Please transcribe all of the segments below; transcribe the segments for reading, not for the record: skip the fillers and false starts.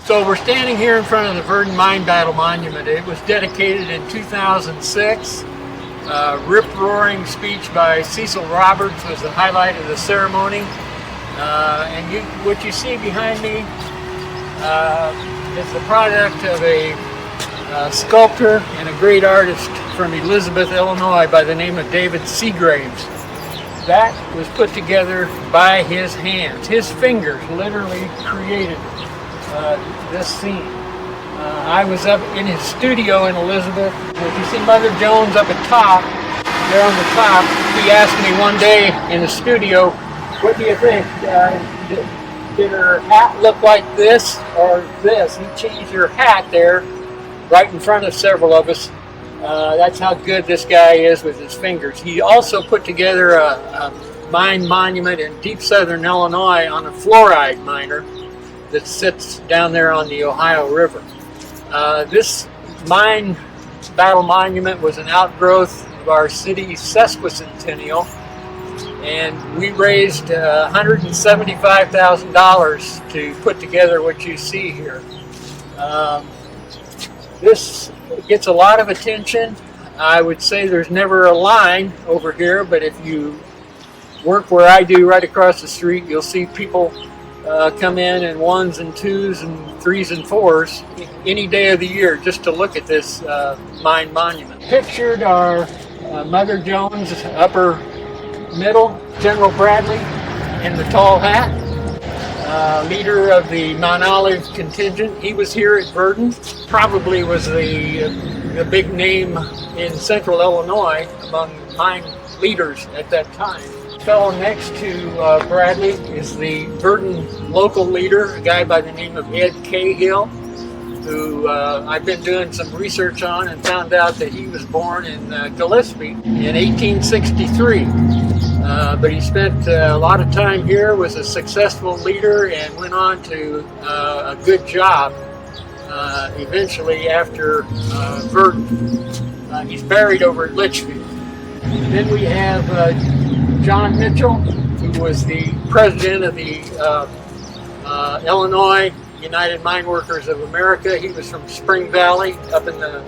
So we're standing here in front of the Virden Mine Battle Monument. It was dedicated in 2006. Rip-roaring speech by Cecil Roberts was the highlight of the ceremony. What you see behind me is the product of a sculptor and a great artist from Elizabeth, Illinois by the name of David Seagraves. That was put together by his hands. His fingers literally created this scene. I was up in his studio in Elizabeth. If you see Mother Jones up at top, there on the top, he asked me one day in the studio, what do you think? Did her hat look like this or this? He changed her hat there right in front of several of us. That's how good this guy is with his fingers. He also put together a mine monument in deep southern Illinois on a fluoride miner that sits down there on the Ohio River. This mine battle monument was an outgrowth of our city's sesquicentennial, and we raised $175,000 to put together what you see here. This gets a lot of attention. I would say there's never a line over here, but if you work where I do right across the street, you'll see people come in ones and twos and threes and fours any day of the year just to look at this mine monument. Pictured are Mother Jones, upper middle, General Bradley in the tall hat, leader of the Mount Olive contingent. He was here at Virden, probably was the big name in central Illinois among mine leaders at that time. The fellow next to Bradley is the Virden local leader, a guy by the name of Ed Cahill, who I've been doing some research on and found out that he was born in Gillespie in 1863. But he spent a lot of time here, was a successful leader, and went on to a good job eventually after Virden. He's buried over at Litchfield. Then we have John Mitchell, who was the president of the Illinois United Mine Workers of America. He was from Spring Valley up in the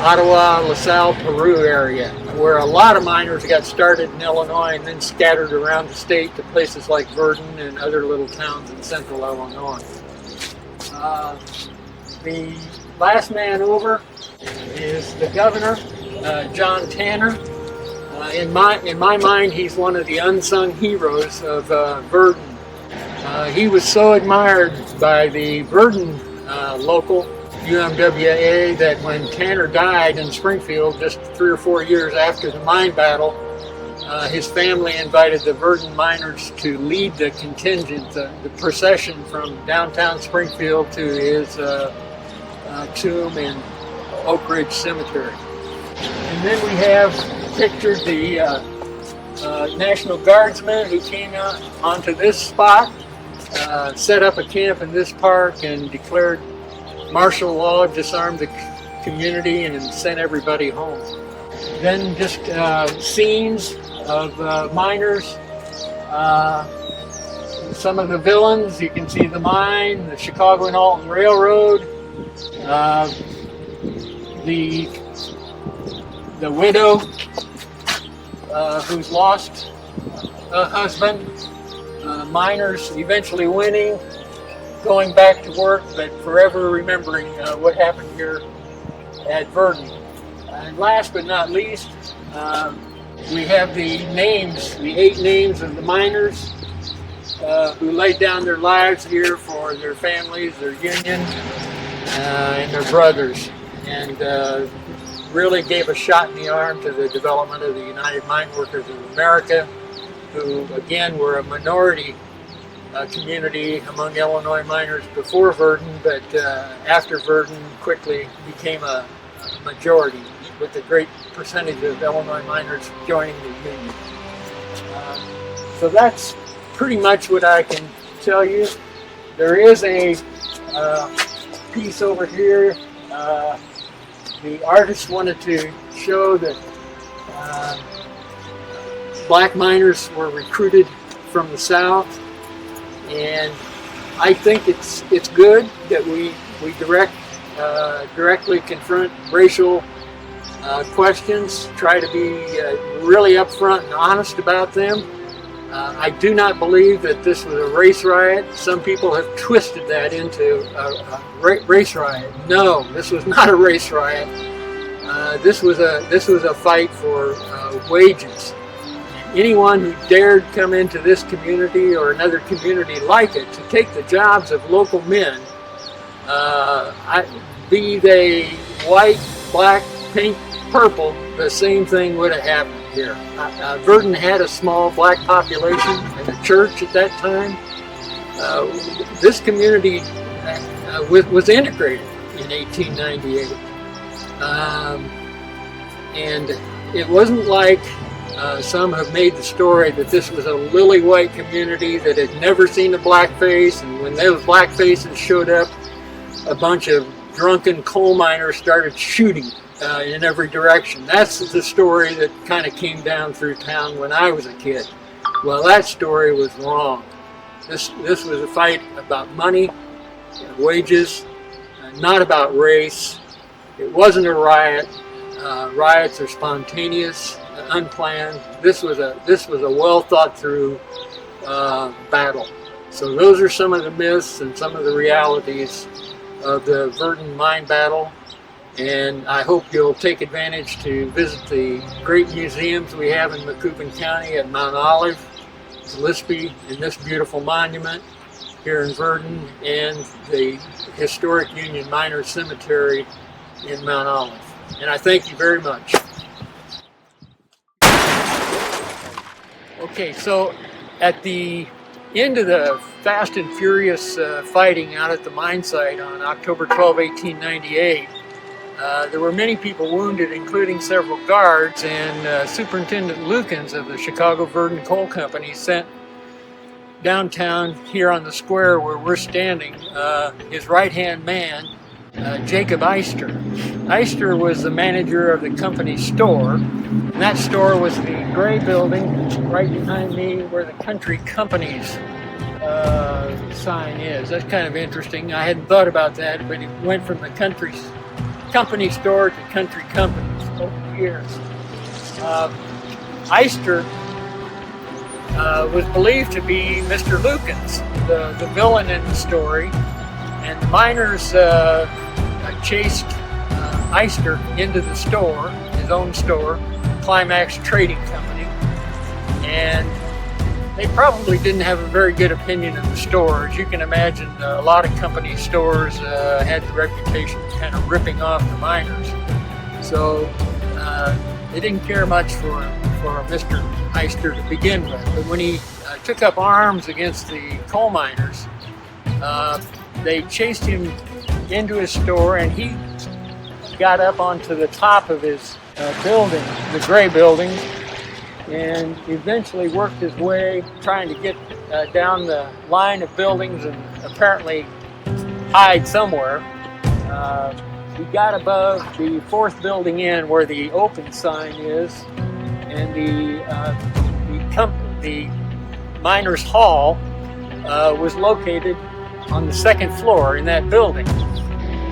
Ottawa, LaSalle, Peru area, where a lot of miners got started in Illinois and then scattered around the state to places like Virden and other little towns in central Illinois. The last man over is the governor, John Tanner. In my mind, he's one of the unsung heroes of Virden. He was so admired by the Virden local UMWA that when Tanner died in Springfield just 3 or 4 years after the mine battle, his family invited the Virden miners to lead the contingent, the procession from downtown Springfield to his tomb in Oak Ridge Cemetery. And then we have pictured the National Guardsmen who came out onto this spot, set up a camp in this park and declared martial law, disarmed the community, and sent everybody home. Then just scenes of miners, some of the villains. You can see the mine, the Chicago and Alton Railroad, the widow who's lost a husband, miners eventually winning, going back to work, but forever remembering what happened here at Virden. And last but not least, we have the names, the 8 names of the miners who laid down their lives here for their families, their union, and their brothers, and really gave a shot in the arm to the development of the United Mine Workers of America, who again were a minority community among Illinois miners before Virden, but after Virden quickly became a majority, with a great percentage of Illinois miners joining the union. So that's pretty much what I can tell you. There is a piece over here. The artist wanted to show that black miners were recruited from the South, and I think it's good that we directly confront racial questions, try to be really upfront and honest about them. I do not believe that this was a race riot. Some people have twisted that into a race riot. No, this was not a race riot. This was a fight for wages. Anyone who dared come into this community or another community like it to take the jobs of local men, be they white, black, pink, purple, the same thing would have happened here. Virden had a small black population and a church at that time. This community was integrated in 1898. And it wasn't like some have made the story that this was a lily white community that had never seen a black face, and when those black faces showed up, a bunch of drunken coal miners started shooting in every direction. That's the story that kind of came down through town when I was a kid. Well, that story was wrong. This was a fight about money and wages, not about race. It wasn't a riot. Riots are spontaneous, unplanned. This was a well thought through battle. So those are some of the myths and some of the realities of the Virden mine battle. And I hope you'll take advantage to visit the great museums we have in Macoupin County at Mount Olive, Gillespie, and this beautiful monument here in Virden, and the historic Union Miners Cemetery in Mount Olive. And I thank you very much. Okay, so at the end of the fast and furious fighting out at the mine site on October 12, 1898, there were many people wounded, including several guards, and Superintendent Lukens of the Chicago Virden Coal Company sent downtown here on the square where we're standing his right-hand man, Jacob Eister. Eister was the manager of the company's store, and that store was the gray building right behind me where the Country Company's sign is. That's kind of interesting. I hadn't thought about that, but it went from the company store to Country Companies over the years. Eister was believed to be Mr. Lukens, the villain in the story, and the miners chased Eister into the store, his own store, Climax Trading Company, and they probably didn't have a very good opinion of the store. As you can imagine, a lot of company stores had the reputation of kind of ripping off the miners. So they didn't care much for Mr. Eister to begin with. But when he took up arms against the coal miners, they chased him into his store, and he got up onto the top of his building, the gray building, and eventually worked his way trying to get down the line of buildings and apparently hide somewhere. He got above the fourth building in where the open sign is, and the miners' hall was located on the second floor in that building.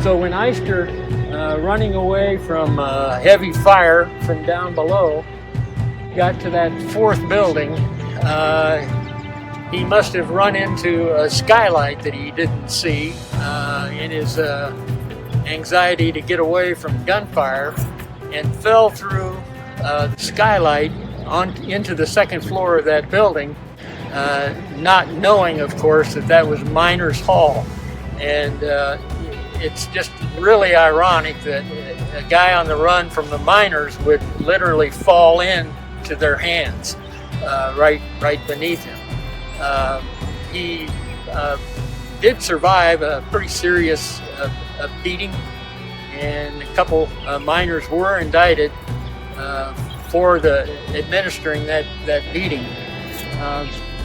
So when Eister, running away from heavy fire from down below, got to that fourth building, he must have run into a skylight that he didn't see in his anxiety to get away from gunfire, and fell through the skylight into the second floor of that building, not knowing, of course, that was Miners' Hall. And it's just really ironic that a guy on the run from the miners would literally fall in to their hands right beneath him. He did survive a pretty serious beating, and a couple miners were indicted for administering that beating.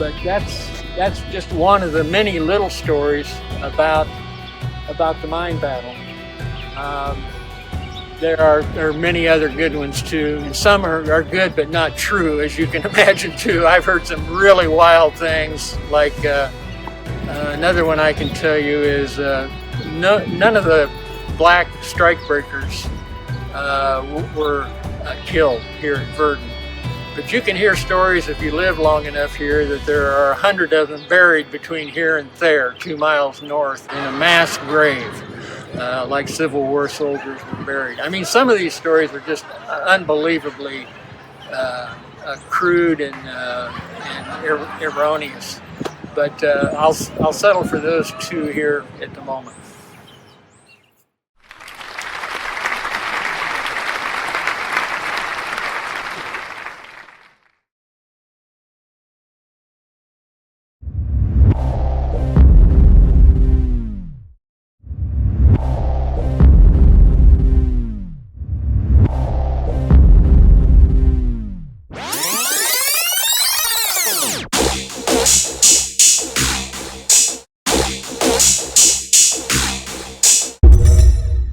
But that's just one of the many little stories about the mine battle. There are many other good ones too, and some are good but not true, as you can imagine too. I've heard some really wild things, like Another one I can tell you is none of the black strikebreakers were killed here at Virden. But you can hear stories if you live long enough here that there are 100 of them buried between here and there, 2 miles north, in a mass grave, like Civil War soldiers were buried. I mean, some of these stories are just unbelievably crude and erroneous. But I'll settle for those two here at the moment.